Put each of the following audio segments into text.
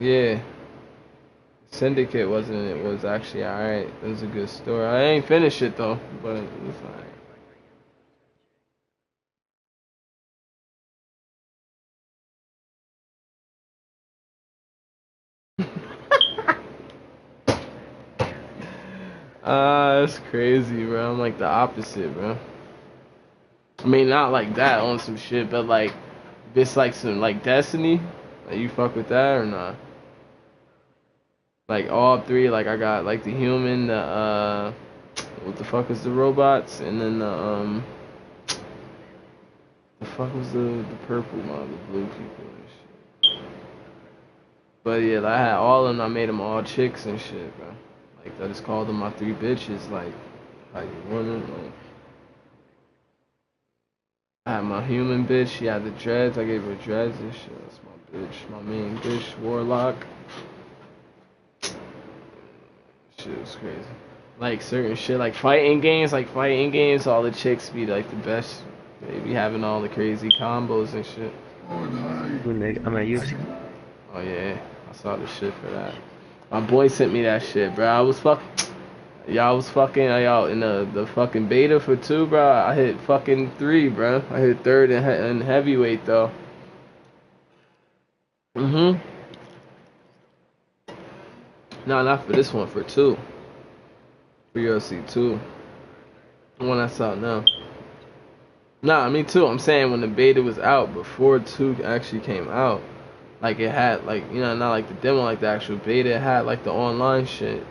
Yeah, Syndicate wasn't. It was actually alright. It was a good story. I ain't finished it though, but it was alright. That's crazy, bro. I'm like the opposite, bro. I mean, not like that on some shit, but like, if it's like some like Destiny, like you fuck with that or not? Like all three, like I got like the human, the what the fuck is the robots, and then the fuck was the purple one, the blue people and shit. But yeah, like, I had all of them. I made them all chicks and shit, bro. Like I just called them my three bitches. Like how you want it? Like, I had my human bitch. She had the dreads. I gave her dreads and shit. That's my bitch. My main bitch, Warlock. Shit was crazy. Like certain shit, like fighting games, all the chicks be like the best. They be having all the crazy combos and shit. Who nigga? I'm at UFC. Oh yeah, I saw the shit for that. My boy sent me that shit, bro. Y'all was fucking, y'all in the fucking beta for two, bro. I hit fucking three, bro. I hit third in heavyweight though. Mhm. No, not for this one, for two. For UFC two. The one that's out now. Nah, me too. I'm saying when the beta was out before two actually came out, like it had like not like the demo, like the actual beta. It had like the online shit,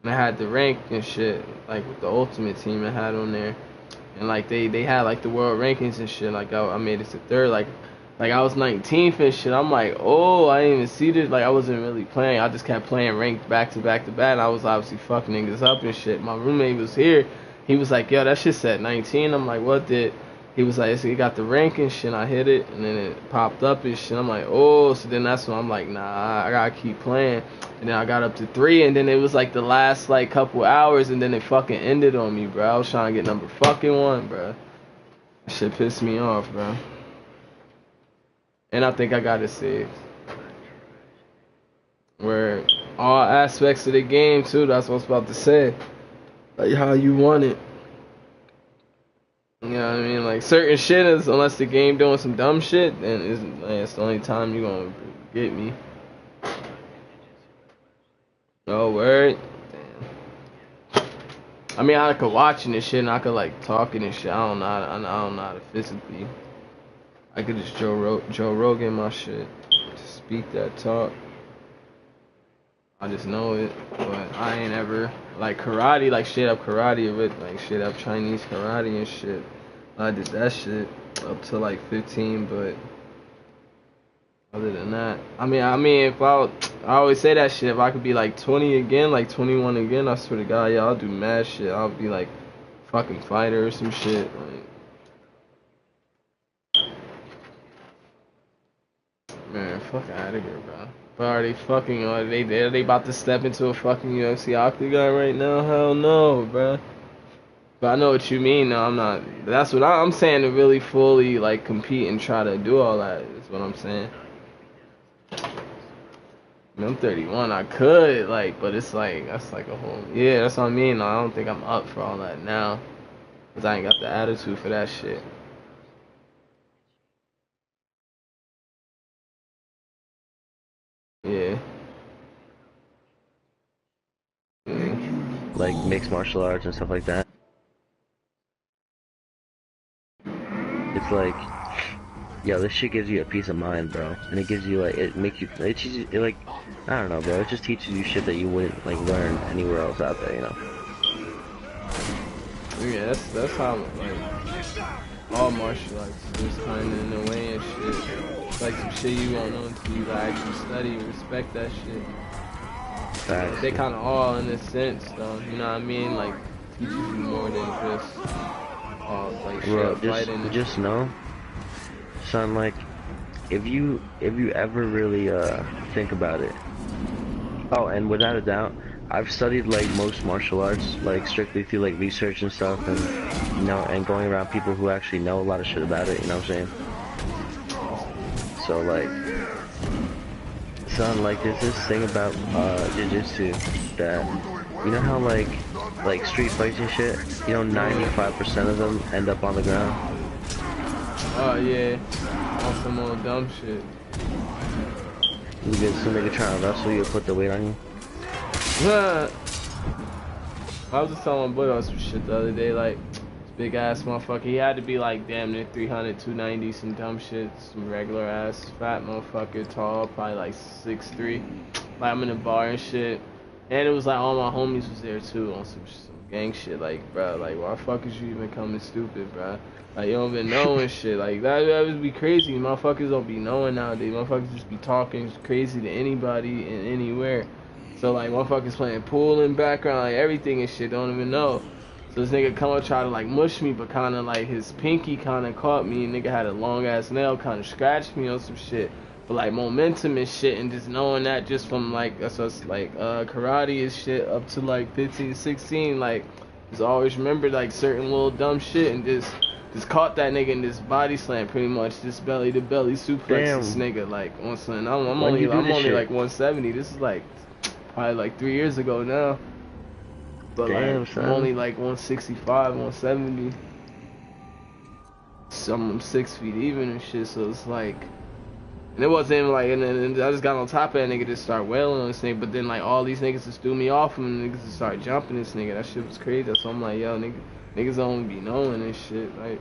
and it had the rank and shit, like with the Ultimate Team. It had on there, and like they had like the world rankings and shit. Like I made it to third, like I was 19th and shit. I'm like, oh, I didn't even see this. Like I wasn't really playing. I just kept playing ranked back to back to back. And I was obviously fucking niggas up and shit. My roommate was here. He was like, yo, that shit said 19. I'm like, what did? He was like, so he got the rank and shit. I hit it, and then it popped up and shit. I'm like, oh, so then that's when I'm like, nah, I gotta keep playing. And then I got up to three, and then it was like the last like couple hours, and then it fucking ended on me, bro. I was trying to get number fucking one, bro. That shit pissed me off, bro. And I think I got it saved. Where all aspects of the game too. That's what I was about to say. Like how you want it. You know what I mean? Like certain shit is unless the game doing some dumb shit, then it's the only time you gonna get me. Oh word. Damn. I mean, I could watching this shit and I could like talking and shit. I don't know. I don't know how to physically. I could just Joe Rogan my shit. Just speak that talk. I just know it, but I ain't ever like karate, like straight up karate with like straight up Chinese karate and shit. I did that shit up to like 15, but other than that, I mean, if I always say that shit. If I could be like 20 again, like 21 again, I swear to God, yeah, I'll do mad shit. I'll be like fucking fighter or some shit. Like, man, fuck out of here, bro. But are they fucking? Are they about to step into a fucking UFC octagon right now? Hell no, bro. But I know what you mean. No, I'm not. That's what I'm saying. To really fully like compete and try to do all that is what I'm saying. I mean, I'm 31. I could like, but it's like that's like a whole. Yeah, that's what I mean. I don't think I'm up for all that now, cause I ain't got the attitude for that shit. Yeah. Yeah. Like mixed martial arts and stuff like that. It's like, yo, this shit gives you a peace of mind, bro. And it gives you like, it makes you, it teaches you, it like, I don't know, bro. It just teaches you shit that you wouldn't like learn anywhere else out there, you know. Yeah, that's how like all martial arts is kind of in a way and shit. It's like some shit you won't know until you like actually study and respect that shit. But Facts. they kind of all in a sense, though. You know what I mean? Like teaches you more than just like straight Bro, up fighting and just shit. know, son, like, if you ever really think about it. Oh, and without a doubt, I've studied like most martial arts, like strictly through like research and stuff, and and going around people who actually know a lot of shit about it. You know what I'm saying? That's cool. So like, son, like there's this thing about jiu-jitsu that you know how like street fights and shit, you know 95% of them end up on the ground. Oh yeah, on some old dumb shit. You get some nigga trying to wrestle you, put the weight on you. I was just telling my boy some shit the other day, like, this big ass motherfucker, he had to be like damn near 300, 290, some dumb shit, some regular ass fat motherfucker, tall, probably like 6'3". Like, I'm in a bar and shit, and it was like all my homies was there too on some gang shit, like, bro, like, why the fuck is you even coming stupid, bro? Like, you don't even know and shit, like, that would be crazy, motherfuckers don't be knowing nowadays, motherfuckers just be talking crazy to anybody and anywhere. So like motherfuckers playing pool in background, like everything and shit, don't even know. So this nigga come up try to like mush me, but kinda like his pinky kinda caught me, and nigga had a long ass nail, kinda scratched me on some shit. But like momentum and shit, and just knowing that just from like that's what's like karate and shit up to like 15, 16, like just always remember like certain little dumb shit and just caught that nigga in this body slam pretty much, just belly to belly suplex this nigga like on something. I'm only like 170. This is like probably like 3 years ago now. But damn, like son. I'm only like 165, 170. So I'm 6 feet even and shit, so it's like, and it wasn't even like, and then I just got on top of that nigga, just start wailing on this nigga, but then like all these niggas just threw me off him, and niggas just started jumping this nigga. That shit was crazy. So I'm like, yo, niggas don't be knowing this shit, like.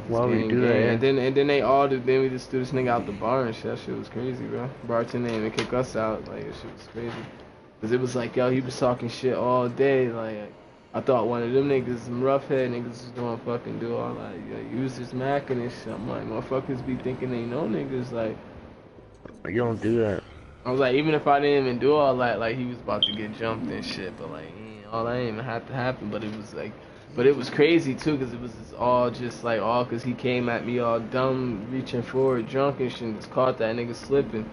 Why would you do that? And then they all then we just threw this nigga out the bar and shit. That shit was crazy, bro. Bartender didn't even kick us out. Like, that shit was crazy. Cause it was like, yo, he was talking shit all day. Like, I thought one of them niggas, some roughhead niggas, was doing fucking do all that. Yeah, use this Mac and this shit. I'm like, motherfuckers be thinking they know niggas. Like, you don't do that. I was like, even if I didn't even do all that, like, he was about to get jumped and shit. But like, all that ain't even have to happen. But it was like. But it was crazy too, cause it was all just like cause he came at me all dumb, reaching forward, drunk and shit, and just caught that nigga slipping.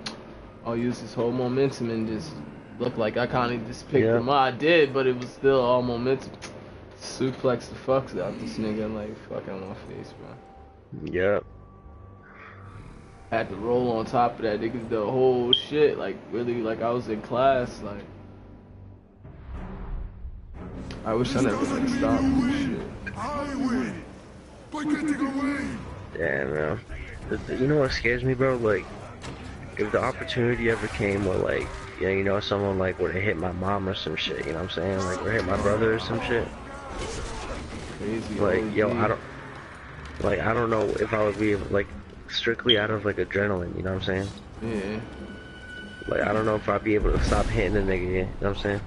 I'll use his whole momentum and just looked like I kind of just picked him up. I did, but it was still all momentum. Suplex the fucks out this nigga, like fuck out my face, bro. Yep. Had to roll on top of that nigga the whole shit, like really, like I was in class, like. I wish I never like stopped shit. Damn, man. You know what scares me, bro? Like, if the opportunity ever came where, like, yeah, you know, someone like would have hit my mom or some shit, you know what I'm saying? Like, or hit my brother or some shit. Crazy. Like, yo, I don't know if I would be like strictly out of like adrenaline, you know what I'm saying? Yeah. Like, I don't know if I'd be able to stop hitting the nigga, you know what I'm saying?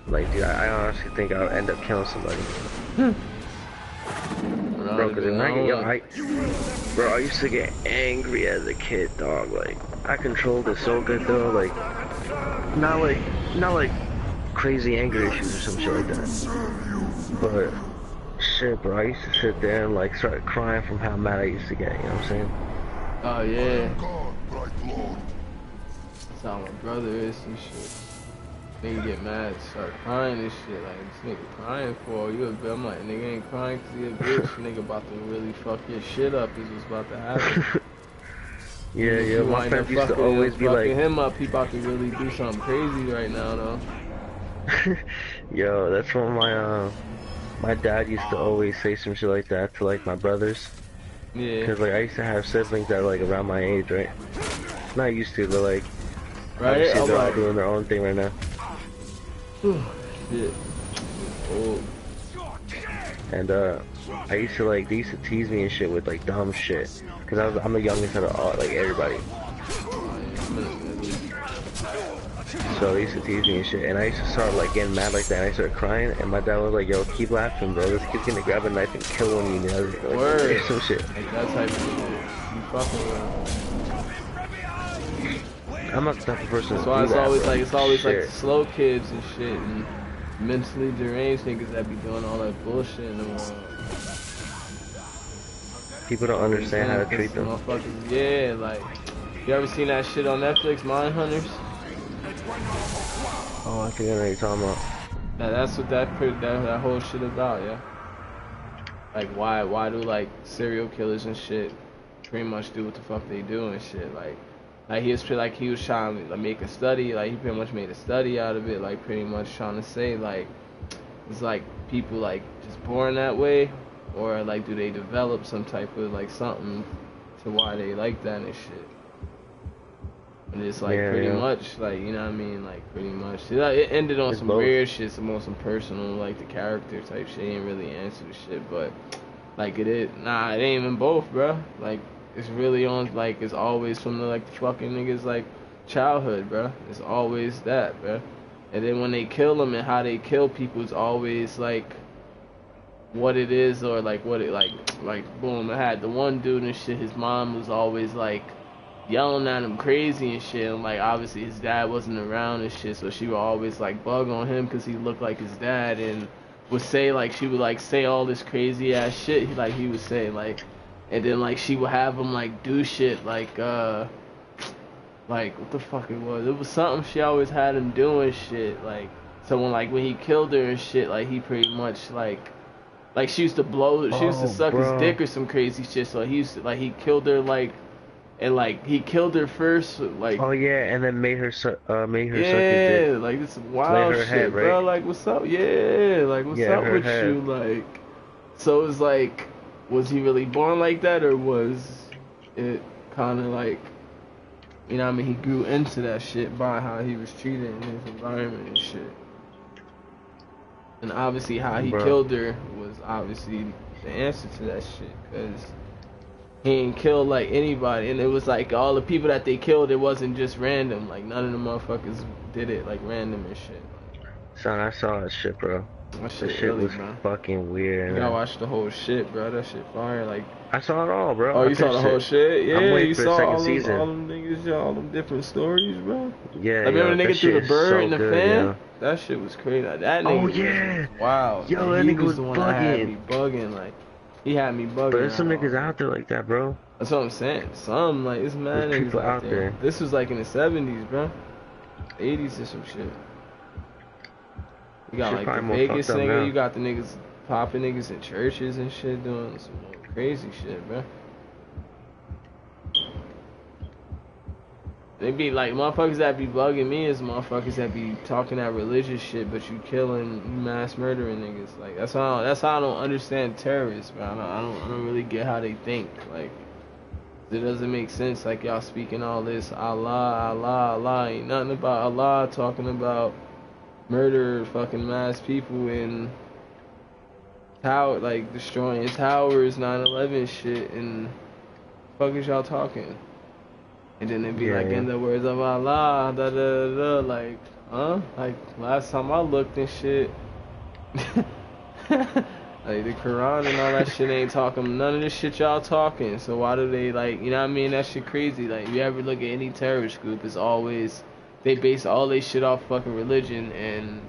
Like, dude, I honestly think I'll end up killing somebody. Bro, cause I used to get angry as a kid, dog. Like, I controlled it so good, though. Like, not like crazy anger issues or some shit like that. But shit, bro, I used to sit there and like start crying from how mad I used to get. You know what I'm saying? Oh yeah. That's how my brother is and shit. Nigga get mad, start crying and shit, like, this nigga crying for you a bitch. I'm like, nigga ain't crying cause he a bitch, nigga about to really fuck your shit up is what's about to happen. Yeah, my friend used to always be like, him up, he about to really do something crazy right now though. Yo, that's what my dad used to always say some shit like that to like my brothers. Yeah. Cause like I used to have siblings that were like around my age, right? Not used to, but like, right? Obviously they're all doing their own thing right now. Shit. Oh. And I used to like, they used to tease me and shit with like dumb shit, cause I'm the youngest out of all, like everybody. So they used to tease me and shit, and I used to start like getting mad like that, and I started crying, and my dad was like, yo, keep laughing, bro, this kid's gonna grab a knife and kill one of you, like, word. Some shit. Like that type of shit. You fucking around. I'm not the type of person That's why it's always like, shit. like the slow kids and shit, and mentally deranged niggas that be doing all that bullshit in the world. People don't understand how to treat them. Yeah, like, you ever seen that shit on Netflix, Mindhunters? Oh, I think I know what you're talking about. That's what that whole shit about, yeah. Like, why do like serial killers and shit pretty much do what the fuck they do and shit? Like, Like he was trying to like, make a study, like he pretty much made a study out of it, like pretty much trying to say like it's like people like just born that way, or like do they develop some type of like something to why they like that and shit. And it's like Yeah, pretty yeah. much like you know what I mean, like pretty much it ended on It's some both. weird shit, some on some personal like the character type shit. He didn't really answer the shit, but like it ain't even both, bro. Like it's really on like it's always from the like the fucking niggas like childhood, bro. It's always that, bro. And then when they kill them and how they kill people is always like what it is or like what it like boom. I had the one dude and shit. His mom was always like yelling at him crazy and shit. And like obviously his dad wasn't around and shit, so she would always like bug on him because he looked like his dad and would say like she would like say all this crazy ass shit like he would say like, and then like she would have him like do shit like what the fuck it was. It was something she always had him doing shit like. So when he killed her and shit, like he pretty much like she used to Oh, suck his bro. dick or some crazy shit. So he used to like he killed her like and like he killed her first like Oh yeah, and then made her suck his dick. yeah, like this Like wild her head, shit, right? bro. Like what's up? Yeah, like what's Yeah, up her with head. you? Like so it's like was he really born like that or was it kind of like you know what I mean he grew into that shit by how he was treated in his environment and shit. And obviously how he Bro. killed her was obviously the answer to that shit cuz he ain't killed like anybody, and it was like all the people that they killed. It wasn't just random. Like none of the motherfuckers did it like random and shit. Son, I saw that shit, bro. That That shit shit really, was bro. fucking weird, You gotta man. watch the whole shit, bro. That shit fire. Like, I saw it all, bro. oh, I you saw the finished whole it. shit? I'm Yeah, waiting you for the saw second all season. them niggas, all them different stories, bro. Yeah, Like, remember yo, the that nigga threw shit the is bird so in the good, fan? yo. That shit was crazy. Like, that Oh nigga was yeah, wild. Like, yo, that he nigga was was the one that had bugging. me bugging. Like, he had me But bugging there's some out all niggas that. out there like that, bro. That's what I'm saying. Some like it's There's mad niggas people out out there. there. This was like in the 70s, bro. 80s or some shit. You got Shit like the probably more fucked Vegas up nigga. You now. got the niggas popping niggas in churches and shit, doing some crazy shit, bro. They be like motherfuckers that be bugging me is motherfuckers that be talking that religious shit, but you killing, you mass murdering niggas. Like that's how I don't understand terrorists, bro. I don't really get how they think. Like it doesn't make sense. Like y'all speaking all this Allah, Allah, Allah. Ain't nothing about Allah talking about murder, fucking mass people in tower, like destroying towers, 9/11 shit, and fuck is y'all talking? And then it'd be Yeah, like yeah. in the words of Allah, da da da, like, huh? Like last time I looked and shit, like the Quran and all that shit ain't talking none of this shit y'all talking. So why do they like, you know what I mean? That shit crazy. Like you ever look at any terrorist group, it's always they base all they shit off fucking religion and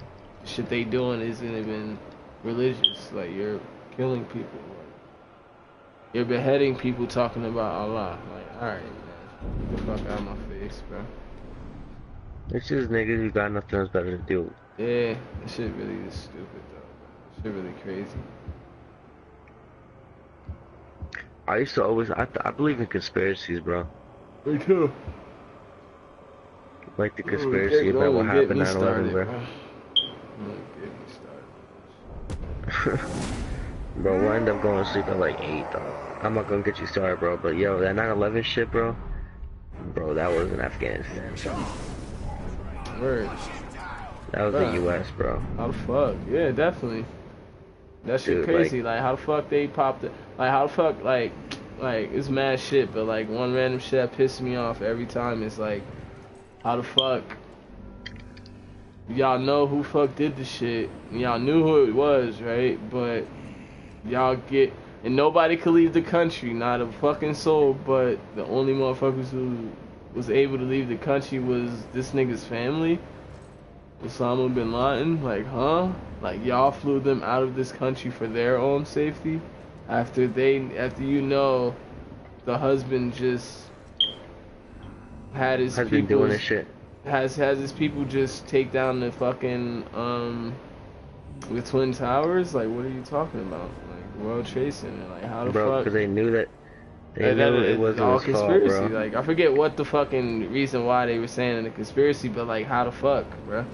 shit they doing isn't even religious. Like you're killing people. Like, you're beheading people talking about Allah. Like, alright, man. Get the fuck out of my face, bro. It's just niggas who got nothing else better to do. Yeah, that shit really is stupid, though, bro. That shit really crazy. I used to always, I believe in conspiracies, bro. Me too. Like the Don't conspiracy about what even get happened me 9/11, started, bro. bro. Don't get me started. Bro, we'll end up going to sleep at like 8, though. I'm not gonna get you started, bro. But yo, that 9/11 shit, bro. Bro, that was in Afghanistan, bro. Word. That was the Bro, U.S., bro. how the fuck? Yeah, definitely. That shit Dude, like, crazy. Like, how the fuck they popped it? Like, how the fuck, like, it's mad shit, but, like, one random shit that pisses me off every time is, like, how the fuck y'all know who fuck did the shit. Y'all knew who it was, right? But y'all get and nobody could leave the country, not a fucking soul. But the only motherfuckers who was able to leave the country was this nigga's family, Osama bin Laden. Like, huh? Like y'all flew them out of this country for their own safety after you know the husband just had his has been doing this people's shit. has his people just take down the fucking the Twin Towers? Like what are you talking about? Like World Trade Center? Like how the Bro, fuck? because they knew that They knew it It's wasn't all his fault, conspiracy. bro. Like I forget what the fucking reason why they were saying in the conspiracy, but like how the fuck, bro?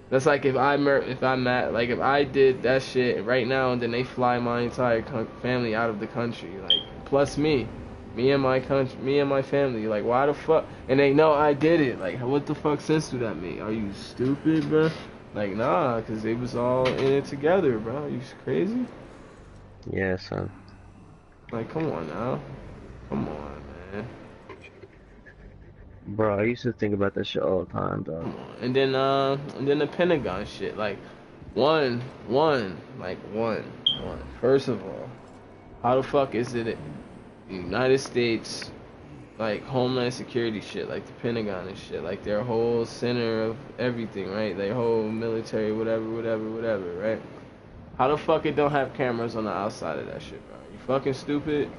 That's like if I'm mad, like if I did that shit right now and then they fly my entire family out of the country, like plus me and my country, me and my family, like why the fuck? And they know I did it. Like what the fuck sense do that make? Are you stupid, bro? Like nah, cause they was all in it together, bro. Are you crazy? Yeah, son. Like come on now, come on, man. Bro, I used to think about that shit all the time, dog. Come on. And then the Pentagon shit. Like, one. First of all, how the fuck is it the United States, like Homeland Security shit, like the Pentagon and shit, like their whole center of everything, right? Their whole military, whatever, right? How the fuck it don't have cameras on the outside of that shit, bro? You fucking stupid.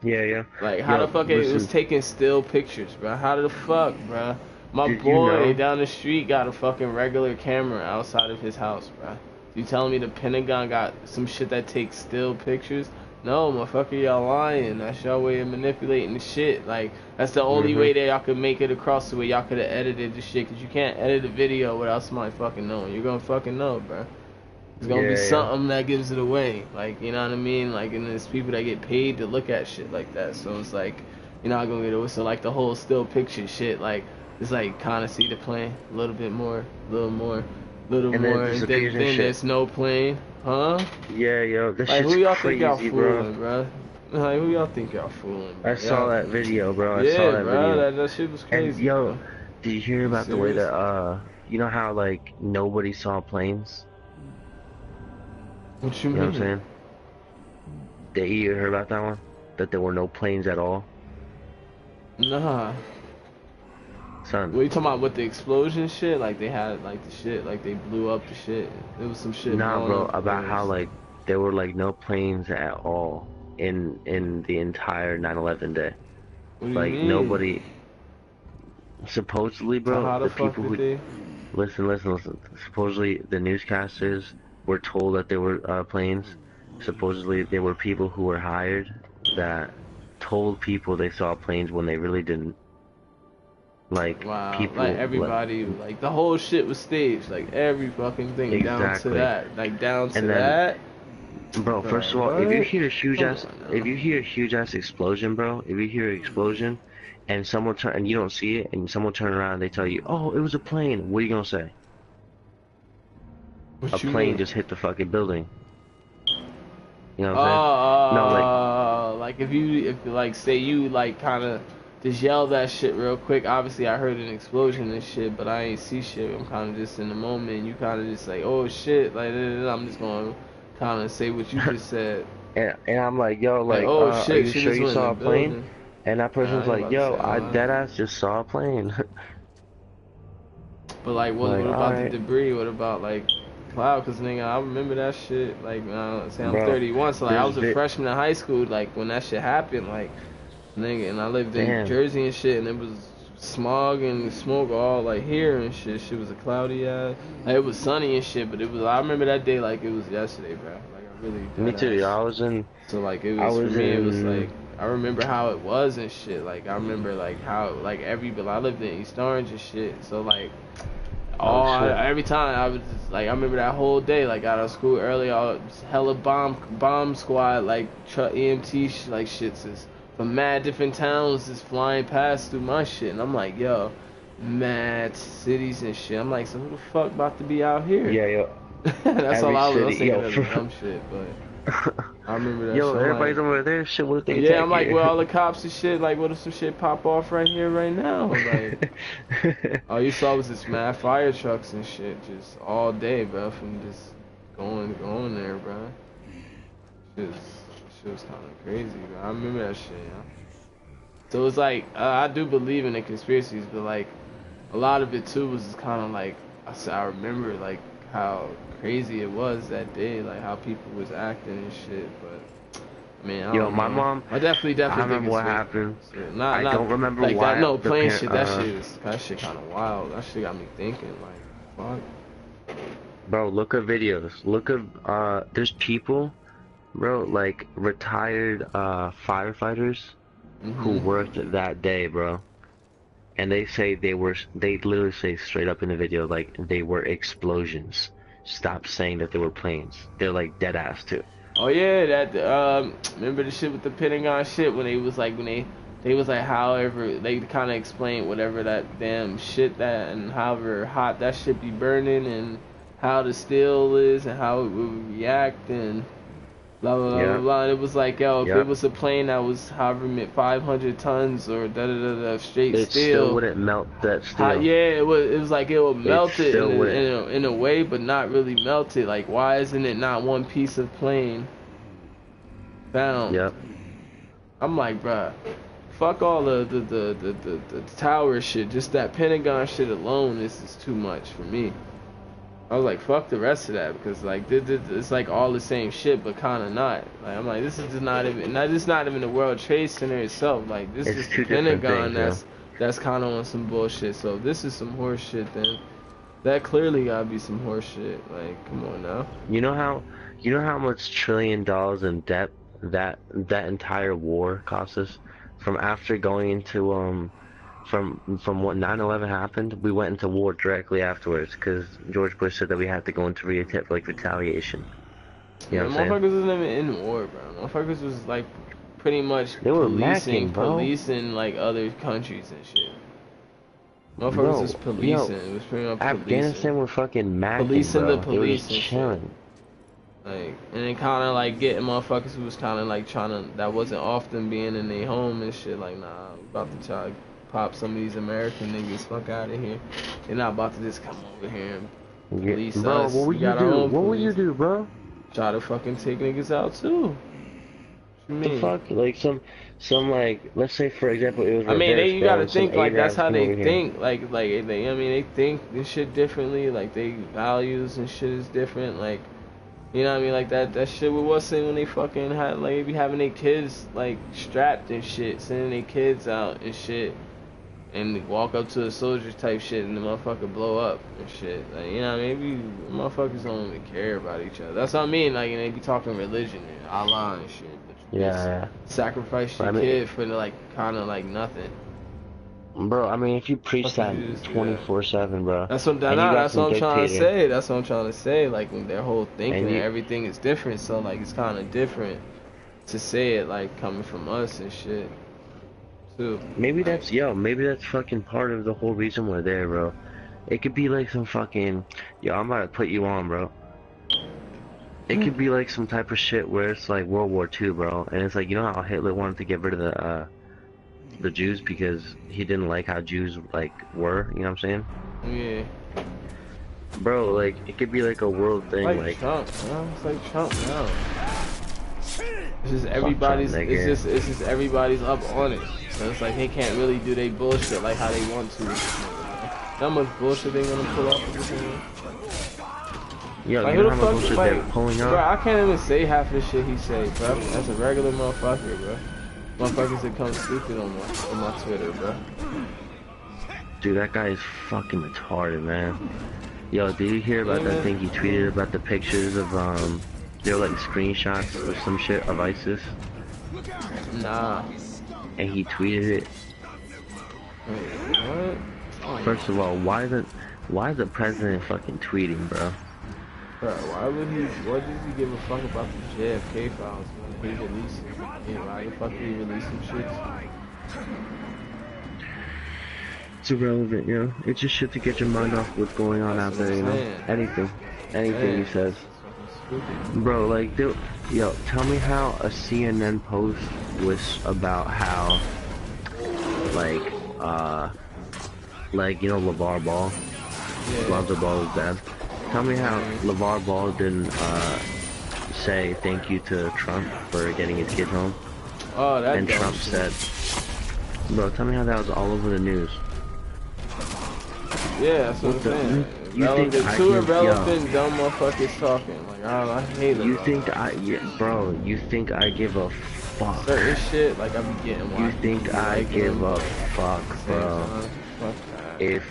Yeah, yeah. Like, how the Yo, fuck it was listen, taking still pictures, bro? How the fuck, bro? My did you boy know? down the street got a fucking regular camera outside of his house, bro. You telling me the Pentagon got some shit that takes still pictures? No, motherfucker, y'all lying. That's y'all way of manipulating the shit. Like, that's the only Mm-hmm. way that y'all could make it across the way y'all could have edited the shit, because you can't edit a video without somebody fucking knowing. You're gonna fucking know, bro. It's gonna be Yeah, yeah. something that gives it away. Like, you know what I mean? Like, and there's people that get paid to look at shit like that. So it's like, you're not gonna get away. So, like, the whole still picture shit, like, it's like, kind of see the plane a little bit more, little And then more, it and disappears and then shit. there's no plane. Huh? Yeah, yo, this Like, shit's who y'all think y'all crazy, bro. fooling, bro? Like, who y'all think y'all fooling, bro? I saw Y'all, that video, bro. I saw yeah, that bro, video. that shit was And crazy, yo, bro. did you hear You about the way serious? that you know how like nobody saw planes? What you You know what I'm mean? saying? Did you hear about that one? That there were no planes at all? Nah. Son, What you talking about with the explosion shit? Like they had like the shit, like they blew up the shit. There was some shit nah, blowing bro, up. about how like there were like no planes at all in the entire 9/11 day. What do you Like mean? nobody supposedly, So bro, how the the fuck people did who they? listen. Supposedly the newscasters were told that there were planes. Supposedly there were people who were hired that told people they saw planes when they really didn't. Like Wow, like people like everybody, like the whole shit was staged, like every fucking thing down to exactly. that, like down to And then, that. bro, first Bro, of all, what? Come on if now. you hear a huge ass explosion, bro, if you hear an explosion and someone turn and you don't see it and someone turn around and they tell you, "Oh, it was a plane." What are you gonna say? A What you plane mean? just hit the fucking building. You know what I'm saying? No, like, Like if like say you like kind of just yell that shit real quick. Obviously, I heard an explosion and shit, but I ain't see shit. I'm kind of just in the moment. You kind of just like, oh shit, like I'm just gonna kind of say what you just said. and I'm like, "Yo, Like, like, oh are shit, you she sure just you went in the saw a plane?" building. And that Nah, I person's ain't like, about to "Yo, say, I oh, deadass just saw a plane." but like, Like, what all about the right, debris? What about like cloud? Cause nigga, I remember that shit. Like, say I'm bro. 31, so like I There's was a bit, freshman in high school. Like when that shit happened, like nigga, and I lived in damn. Jersey and shit, and it was smog and smoke all like here and shit. Shit was a cloudy like it was sunny and shit, but it was. I remember that day like it was yesterday, bro. Like I really Me dead too. Yeah, ass. So like it I was for was me. It was like in. I remember how it was and shit. Like I remember like how like but I lived in East Orange and shit. So like Oh shit. every time I was just, like I remember that whole day like out of school early, all hella bomb squad like EMT like shits is from mad different towns is flying past through my shit, and I'm like, yo, mad cities and shit. I'm like, so who the fuck about to be out here? Yeah, yo. That's all Every I was city, thinking yo. of the dumb shit, but I remember that Yo, shit. I'm like, everybody's over there. Shit, what if they yeah, attack I'm like, where you? all the cops and shit? Like, what if some shit pop off right here, right now? Like, all you saw was this mad fire trucks and shit, just all day, bro, from just going there, bro. Just, shit was kind of crazy, bro. I remember that shit, yeah. So it's like, I do believe in the conspiracies, but like, a lot of it too was just kind of like, I remember like how crazy it was that day, like how people was acting and shit, but. I mean, I Yo, don't my know. mom, I definitely I think remember it's what fake. happened. So, I not don't remember like that. why No the plane parent, shit. That shit kind of wild. That shit got me thinking. Like, fuck. bro, look at videos. Look at, there's people Bro, like retired firefighters who Mhm. worked that day, bro. And they say they literally say straight up in the video, like, they were explosions. Stop saying that they were planes. They're like dead ass too. Oh yeah, that remember the shit with the Pentagon shit when they was like they was like however they kind of explained whatever that damn shit that and however hot that shit be burning and how the steel is and how it would react and blah blah blah blah Yep, blah. And it was like, yo, if it yep. was a plane that was however 500 tons or da da da da straight It still steel, wouldn't melt that how, steel. yeah, it was like it would It melt it still wouldn't. in a way, but not really melt it. Like, why isn't it not one piece of plane found? Yep. I'm like, bruh, fuck all the tower shit. Just that Pentagon shit alone is too much for me. I was like, fuck the rest of that because like it's like all the same shit, but kind of not. Like I'm like, this is just not even the World Trade Center itself. Like this It's is the two different Pentagon things, yo. that's kind of on some bullshit. So if this is some horse shit, then that clearly gotta be some horse shit. Like, come on now. You know how much $1 trillion in debt that entire war cost us? From after going into from what 9/11 happened, we went into war directly afterwards because George Bush said that we had to go into like retaliation. You know Man, what I'm saying? motherfuckers wasn't even in war, bro. Motherfuckers was like pretty much They were macking, bro. policing like other countries and shit. Motherfuckers was Bro, policing. yo, It was pretty much policing. Afghanistan were fucking macking, Policing the bro. They were police just and shit. chilling. Like, and then kind of like getting motherfuckers who was kind of like trying to, that wasn't often being in their home and shit. Like, nah, I'm about to try to pop some of these American niggas fuck out of here. They're not about to just come over here and Yeah, police bro, us. what would We you got our do? own What would you police. do, bro? Try to fucking take niggas out too. What you The mean? fuck? Like some like, let's say for example it was I mean, reversed, you bro, gotta and some think like that's Arabs how come they over here. think. Like they, I mean, they think this shit differently. Like they values and shit is different. Like, you know what I mean? Like that shit with what's saying when they fucking had like they be having their kids like strapped and shit, sending their kids out and shit, and walk up to a soldier type shit and the motherfucker blow up and shit. Like, you know what I mean? Maybe motherfuckers don't even care about each other. That's what I mean. Like, and they be talking religion and Allah and shit. But you Yeah, just yeah. sacrifice I your mean, kid for like kind of like nothing. bro, I mean, if you preach Fuck that you just do that. 24/7, bro, That's what and you nah, got that's some what I'm trying to dictator, say. That's what I'm trying to say. Like when their whole thinking and and you everything is different, so like it's kind of different to say it like coming from us and shit too. Like maybe that's fucking part of the whole reason we're there, bro. It could be like some fucking, yo, I'm about to put you on, bro. It could be like some type of shit where it's like World War II, bro, and it's like, you know how Hitler wanted to get rid of the Jews because he didn't like how Jews like were, you know what I'm saying? yeah, Bro, like it could be like a world thing, like like Trump, man. It's like Trump now. It's just fuck Trump, everybody's. nigga. It's just everybody's up on it. So it's like they can't really do they bullshit like how they want to. How much bullshit they gonna pull off of this thing? Yo, Like you who know the how much fuck? bullshit Like, they're pulling bro, off? I can't even say half the shit he say, bro. That's a regular motherfucker, bro. Motherfuckers that come stupid on my Twitter, bro. Dude, that guy is fucking retarded, man. Yo, did you hear about Yeah, that man. thing he tweeted about the pictures of they were like screenshots or some shit of ISIS, Nah. and he tweeted it. Wait, what? Oh, First of all, why is the president fucking tweeting, bro? bro, why would he? What does he give a fuck about the JFK files when he released it? Yeah, why the fuck did he release some shit? It's irrelevant, you know? It's just shit to get your mind off what's going on out there, you know? Anything. Anything he says. Bro, like, dude, yo, tell me how a CNN post was about how, like, you know, LeVar Ball? Yeah. Lonzo Ball is dead. Tell me how LeVar Ball didn't, say thank you to Trump for getting his kid home. Oh, that And dumb Trump shit. said, bro, tell me how that was all over the news. Yeah, that's what I'm saying. You think I Two can, irrelevant dumb motherfuckers talking. Like I hate it. bro, you think I give a fuck? Certain shit, like I be getting. You think I give a fuck, bro? Fuck that. If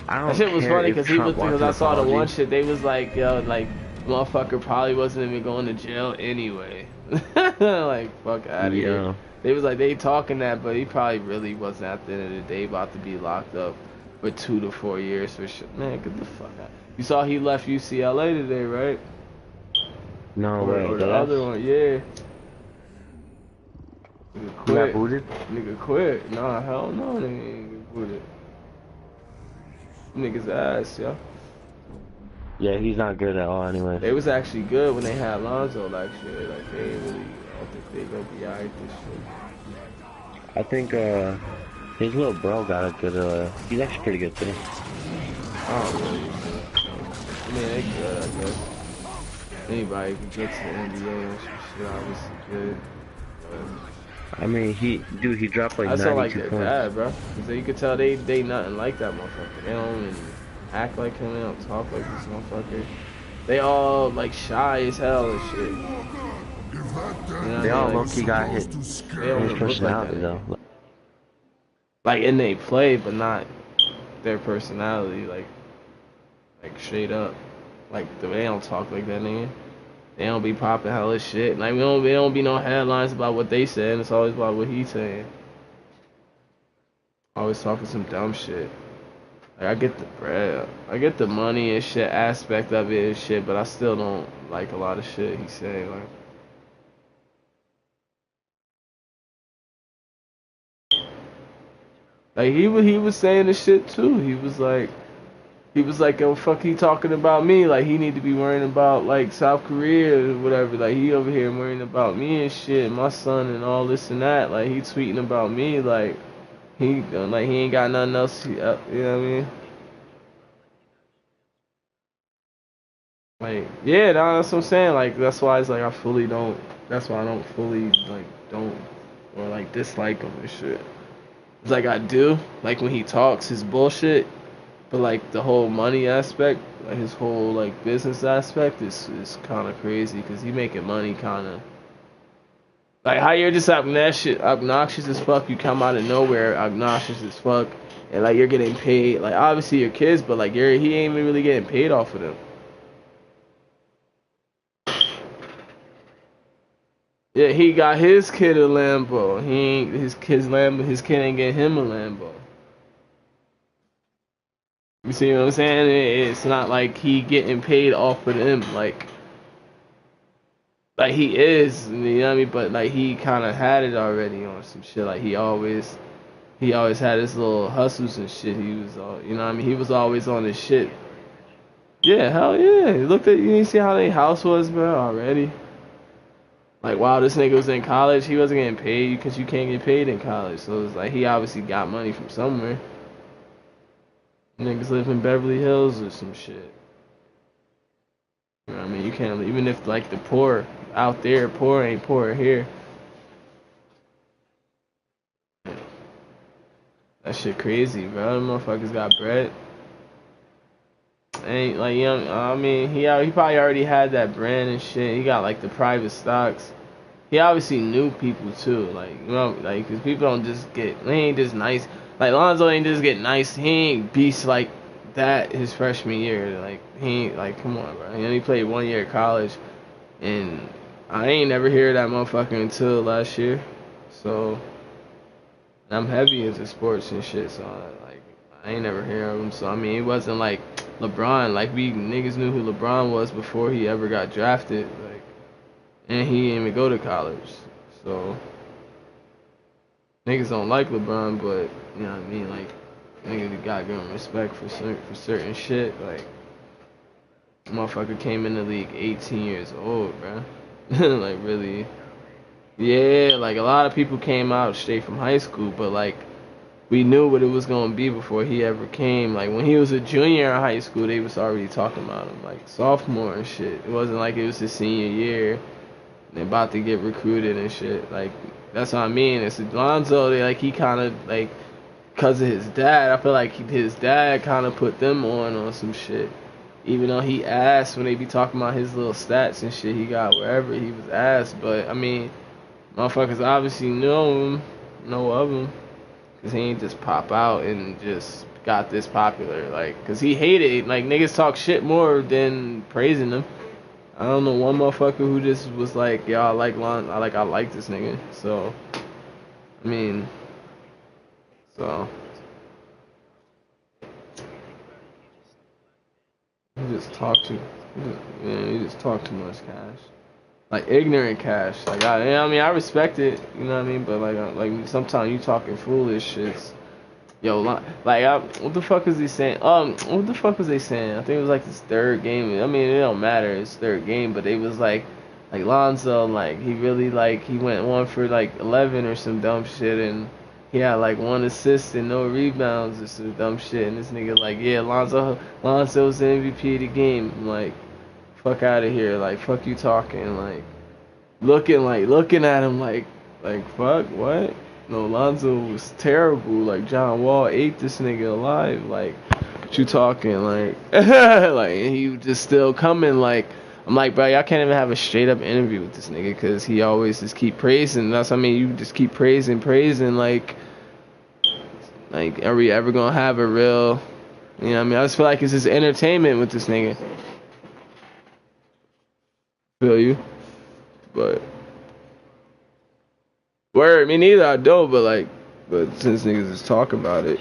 I don't That shit was care funny if because Trump wants because an I saw the one apology. shit. They was like, yo, like Motherfucker probably wasn't even going to jail anyway. Like, fuck out of here. Yeah. They was like, they talking that, but he probably really wasn't at the end of the day about to be locked up for 2 to 4 years for shit. Man, get the fuck out. You saw he left UCLA today, right? No way. Or the other one, yeah. Nigga He got quit. booted? Nigga quit. Nah, hell no, nigga ain't get booted. Niggas ass, yo. Yeah, he's not good at all anyway. They was actually good when they had Lonzo last year. Like, they ain't really, I don't think they gonna be alright this year. I think his little bro got a good he's actually pretty good too. I don't really. I mean, they good, I guess. Anybody can get to the NBA and some shit, obviously good. But I mean, he dropped like I saw like 92 their points. dad, bro. Cause you could tell they nothing like that motherfucker. They don't even act like him. They don't talk like this motherfucker. They all like shy as hell and shit. You know They what I all mean? low-key got hit. They don't His look like personality that. though. Like, and they play, but not their personality. Like straight up. Like they don't talk like that, nigga. They don't be popping hella shit. Like, they don't be no headlines about what they said. It's always about what he's saying. Always talking some dumb shit. Like, I get the bread, I get the money and shit aspect of it and shit, but I still don't like a lot of shit he's saying. Like he was saying the shit too. He was like, oh fuck, he talking about me. Like, he need to be worrying about like South Korea or whatever. Like, he over here worrying about me and shit, my son and all this and that. Like, he tweeting about me. Like, he ain't got nothing else. You know what I mean? Like, yeah, nah, that's what I'm saying. Like, that's why it's like I fully don't. That's why I don't fully like don't or like dislike him and shit. It's like I do like when he talks his bullshit, but like the whole money aspect, like his whole like business aspect is kind of crazy because he making money kind of. Like how you're just obnoxious as fuck. You come out of nowhere, obnoxious as fuck, and like you're getting paid. Like obviously your kids, but like he ain't even really getting paid off of them. Yeah, he got his kid a Lambo. He ain't his kid's Lambo. His kid ain't getting him a Lambo. You see what I'm saying? It's not like he getting paid off of them. Like he is, you know what I mean? But like he kind of had it already on some shit. Like he always had his little hustles and shit. He was all, you know what I mean? He was always on his shit. Yeah, hell yeah. Look at you see how their house was, bro, already. Like, wow, this nigga was in college. He wasn't getting paid because you can't get paid in college. So it's like he obviously got money from somewhere. Niggas live in Beverly Hills or some shit. You know what I mean? You can't, even if like the poor out there, poor ain't poor here. That shit crazy, bro. Them motherfuckers got bread. Ain't like young. I mean, he probably already had that brand and shit. He got like the private stocks. He obviously knew people too, like you know, like cause people don't just get. They ain't just nice. Like Lonzo ain't just get nice. He ain't beast like that his freshman year. Like he ain't like, come on, bro. He only played 1 year at college, and I ain't never hear that motherfucker until last year. So I'm heavy into sports and shit. So I ain't never hear of him. So I mean, it wasn't like LeBron. Like we niggas knew who LeBron was before he ever got drafted. Like, and he didn't even go to college. So niggas don't like LeBron, but you know what I mean. Like niggas got good respect for certain shit. Like motherfucker came in the league 18 years old, bro. Like really. Yeah, like a lot of people came out straight from high school, but like we knew what it was gonna be before he ever came. Like when he was a junior in high school, they was already talking about him, like sophomore and shit. It wasn't like it was his senior year, and about to get recruited and shit. Like that's what I mean. It's Lonzo. Like he kind of like, cause of his dad. I feel like his dad kind of put them on some shit. Even though he asked when they be talking about his little stats and shit he got wherever he was asked, but I mean, motherfuckers obviously know of him. Cause he ain't just pop out and just got this popular, like, cause he hated, like, niggas talk shit more than praising him. I don't know one motherfucker who just was like, yo, I like Lon, I like this nigga. So, I mean, so you just talk too, you just talk too much cash. Like ignorant cash. Like I mean, I respect it. You know what I mean? But like sometimes you talking foolish shit. Yo, what the fuck is he saying? What the fuck was they saying? I think it was like his third game. I mean, it don't matter, it's third game, but they was like Lonzo, like he really like he went one for like 11 or some dumb shit, and he had like one assist and no rebounds or some dumb shit, and this nigga like, yeah, Lonzo's the MVP of the game. I'm like, fuck out of here, like fuck you talking, looking at him like fuck what? No, Lonzo was terrible. Like John Wall ate this nigga alive. Like what you talking like? Like and he was just still coming. Like I'm like, bro, y'all can't even have a straight up interview with this nigga because he always just keep praising. That's I mean, you just keep praising. Like are we ever gonna have a real? You know what I mean? I just feel like it's just entertainment with this nigga. Feel you, but. Word, me neither, I don't, but since niggas is talking about it,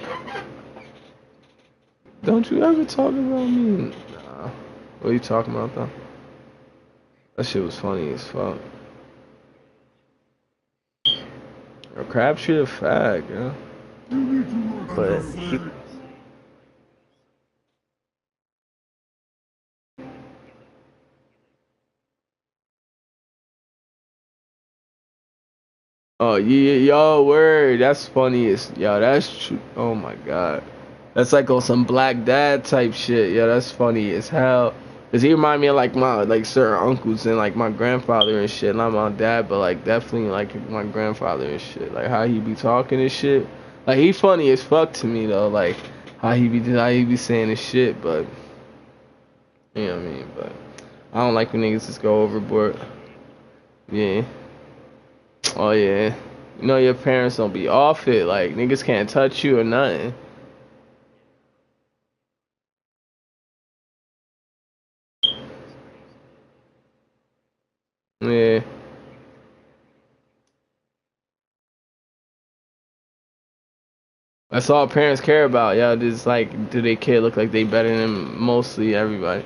don't you ever talk about me? Nah. What are you talking about, though? That shit was funny as fuck. A Crabtree a fag, yeah. But he, Oh, yeah, yo, word, that's funny as, yo, that's true. Oh my god. That's like on some black dad type shit. Yeah, that's funny as hell. Cause he remind me of like my like certain uncles and like my grandfather and shit. Not my dad, but like definitely like my grandfather and shit. Like how he be talking and shit. Like he funny as fuck to me though. Like how he be saying his shit. But you know what I mean. But I don't like when niggas just go overboard. Yeah. Oh yeah. You know your parents don't be off it. Like niggas can't touch you or nothing. Yeah. That's all parents care about. Yeah, just like, do their kid look like they better than mostly everybody?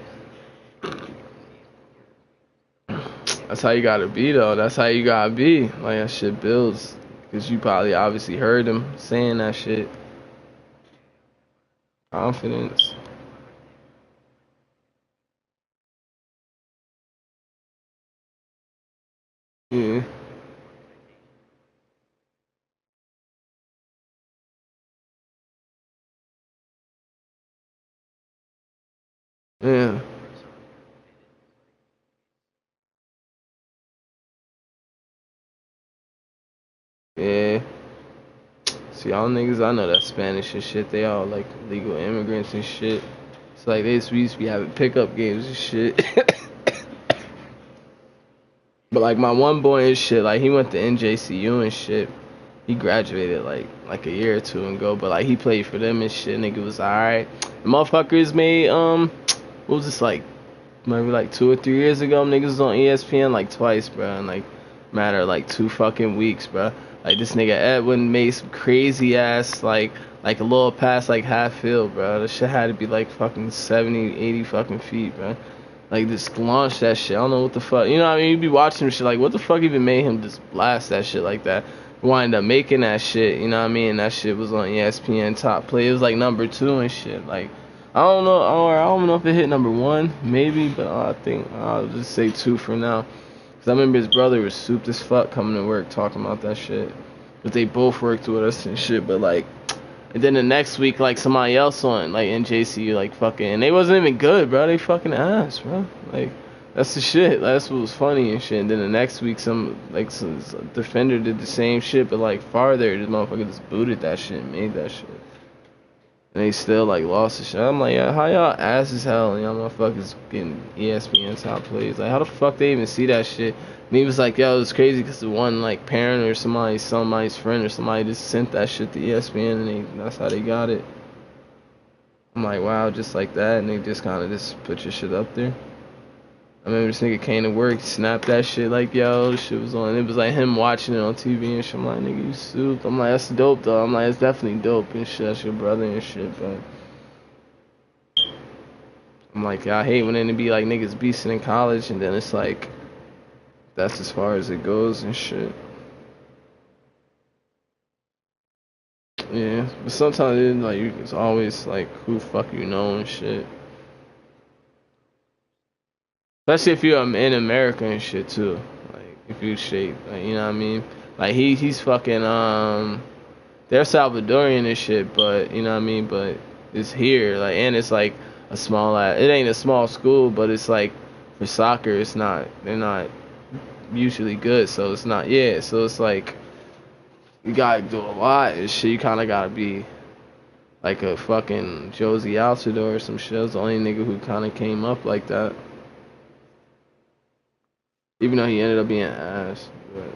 That's how you gotta be, though. That's how you gotta be. Like, that shit builds. Because you probably obviously heard them saying that shit. Confidence. Yeah. Yeah. Yeah. See, all niggas I know that Spanish and shit, they all like legal immigrants and shit. It's like we used to be having pickup games and shit. But like my one boy and shit, like he went to NJCU and shit. He graduated like a year or two ago, but like he played for them and shit. Nigga was alright. The motherfuckers made what was this like maybe like 2 or 3 years ago? Niggas was on ESPN like twice, bro, and like matter of like 2 fucking weeks, bro. Like this nigga Edwin made some crazy ass like a little pass like half field, bro. The shit had to be like fucking 70, 80 fucking feet, bro. Like just launch that shit. I don't know what the fuck. You know what I mean? You be watching shit like what the fuck even made him just blast that shit like that? Wind up making that shit. You know what I mean? That shit was on ESPN top play. It was like number 2 and shit. Like I don't know. Or I don't know if it hit number 1, maybe, but I think I'll just say 2 for now. Cause I remember his brother was souped as fuck coming to work talking about that shit. But they both worked with us and shit. But like and then the next week, like somebody else on like NJCU, like fucking, and they wasn't even good, bro. They fucking ass, bro. Like that's the shit. That's what was funny and shit. And then the next week, some defender did the same shit, but like farther. This motherfucker just booted that shit and made that shit. And they still like lost the shit. I'm like, yeah, how y'all ass as hell and y'all motherfuckers getting ESPN top plays? Like, how the fuck they even see that shit? And he was like, yo, it's crazy because the one like parent or somebody's friend or somebody just sent that shit to ESPN and that's how they got it. I'm like, wow, just like that, and they just kind of just put your shit up there. remember this nigga came to work, snapped that shit like, yo, this shit was on. It was like him watching it on TV and shit. I'm like, nigga, you souped. I'm like, that's dope though. I'm like, it's definitely dope and shit. That's your brother and shit, but I'm like, I hate when it be like niggas beasting in college and then it's like, that's as far as it goes and shit. Yeah, but sometimes it's like, it's always like, who the fuck you know and shit. Especially if you're in America and shit too. Like if you shape, like, you know what I mean? Like he's fucking they're Salvadorian and shit, but you know what I mean? But it's here, like, and it's like a small it ain't a small school, but it's like for soccer it's not, they're not usually good, so it's not, yeah, so it's like you gotta do a lot and shit. You kinda gotta be like a fucking Josie Altidore or some shit. That's the only nigga who kinda came up like that. Even though he ended up being ass. But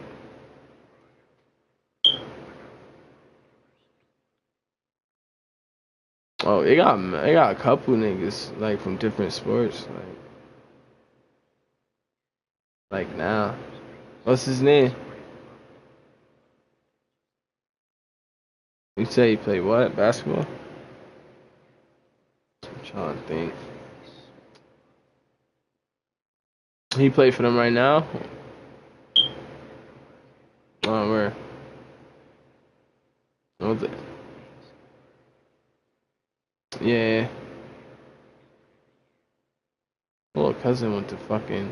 oh, they got a couple niggas like from different sports. Like now. What's his name? You say he played what? Basketball? I'm trying to think. He played for them right now? Oh, where? What the, yeah. Little cousin went to fuck, he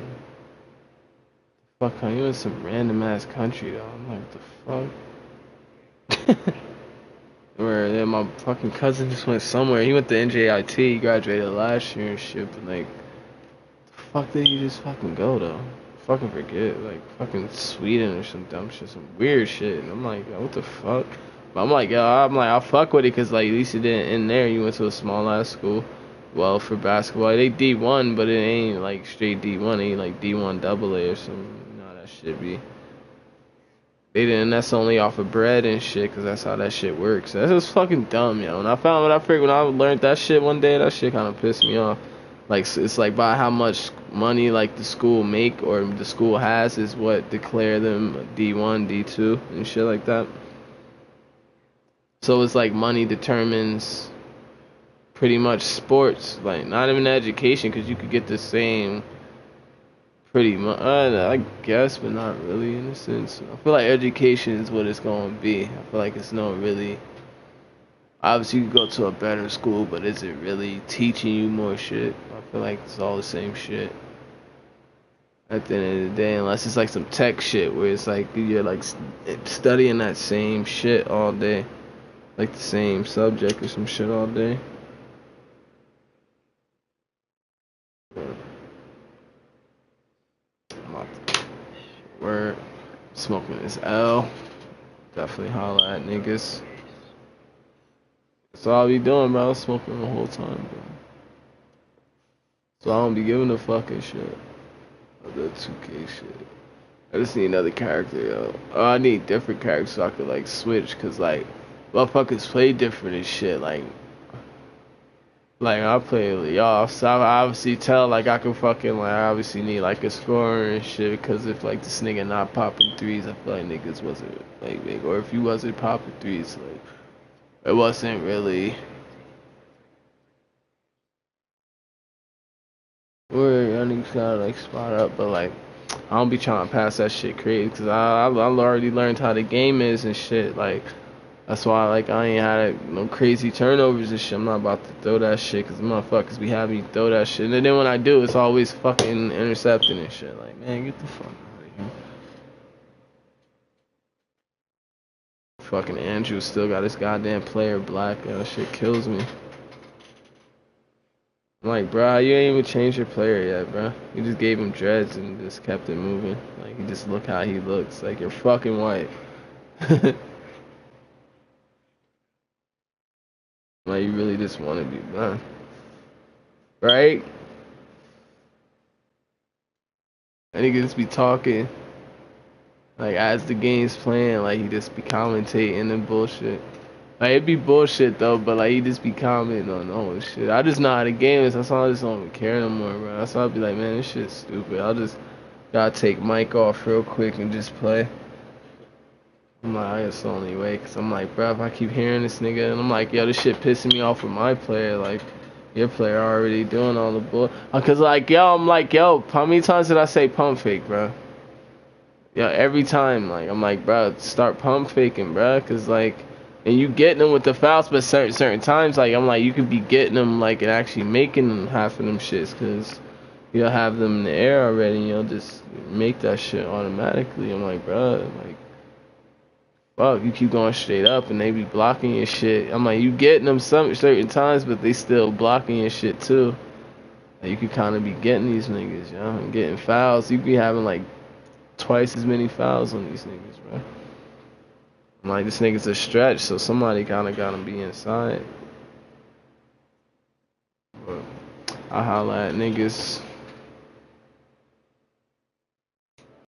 went to some random ass country though. I'm like, what the fuck? Where then my fucking cousin just went somewhere. He went to NJIT. He graduated last year and shit. But like, the fuck did he just fucking go though? Fucking forget. Like fucking Sweden or some dumb shit, some weird shit. And I'm like, yo, what the fuck? But I'm like, yo, I'll fuck with it because like at least it didn't end there. You went to a small ass school. Well, for basketball, they D1, but it ain't like straight D1. It ain't like D1 double A or something. You know how that shit be. They didn't. That's only off of bread and shit, cause that's how that shit works. That's just fucking dumb, yo. And when I learned that shit one day, that shit kind of pissed me off. Like it's like by how much money like the school make or the school has is what declare them D1, D2 and shit like that. So it's like money determines pretty much sports, like not even education, cause you could get the same. Pretty much, I guess, but not really in a sense. I feel like education is what it's going to be. I feel like it's not really. Obviously, you can go to a better school, but is it really teaching you more shit? I feel like it's all the same shit at the end of the day, unless it's like some tech shit where it's like you're like studying that same shit all day, like the same subject or some shit all day. But I'm about to work, smoking this L. Definitely holla at niggas. That's all I be doing, bro. I was smoking the whole time, bro. So I don't be giving a fucking shit. Of the 2K shit. I just need another character, yo. Oh, I need different characters so I could like switch, cause like motherfuckers play different and shit. Like I play y'all, so I obviously tell like I can fucking like I obviously need like a scorer and shit, because if like this nigga not popping threes, I feel like niggas wasn't like big, or if he wasn't popping threes, like it wasn't really. Or y'all niggas gotta like spot up, but like I don't be trying to pass that shit crazy, cause I already learned how the game is and shit. Like that's why like I ain't had no crazy turnovers and shit. I'm not about to throw that shit, cause motherfuckers be having me throw that shit. And then when I do, it's always fucking intercepting and shit. Like man, get the fuck out of here. Fucking Andrew still got his goddamn player black. That shit kills me. I'm like, bro, you ain't even changed your player yet, bro. You just gave him dreads and just kept it moving. Like, you just look how he looks. Like, you're fucking white. Like, you really just want to be done. Right? And he can just be talking. Like, as the game's playing, like, he just be commentating and bullshit. Like it be bullshit though, but like he just be commenting on all this shit. I just know how the game is. That's why I just don't even care no more, bro. That's why I be like, man, this shit's stupid. I'll just gotta take Mike off real quick and just play. I'm like, that's the only way, cause I'm like, bro, if I keep hearing this nigga, and I'm like, yo, this shit pissing me off with my player, like, your player already doing all the bull. Cause like, yo, I'm like, yo, how many times did I say pump fake, bro? Yeah, every time, like, I'm like, bro, start pump faking, bro, cause like, and you getting them with the fouls, but certain times, like, I'm like, you could be getting them, like, and actually making them half of them shits, cause you'll have them in the air already, and you'll just make that shit automatically. I'm like, bro, like. Fuck, you keep going straight up and they be blocking your shit. I'm like, you getting them some certain times, but they still blocking your shit too. Like, you could kind of be getting these niggas, you know, and getting fouls. You be having like twice as many fouls on these niggas, bro. I'm like, this nigga's a stretch, so somebody kind of gotta be inside. But I holla at niggas.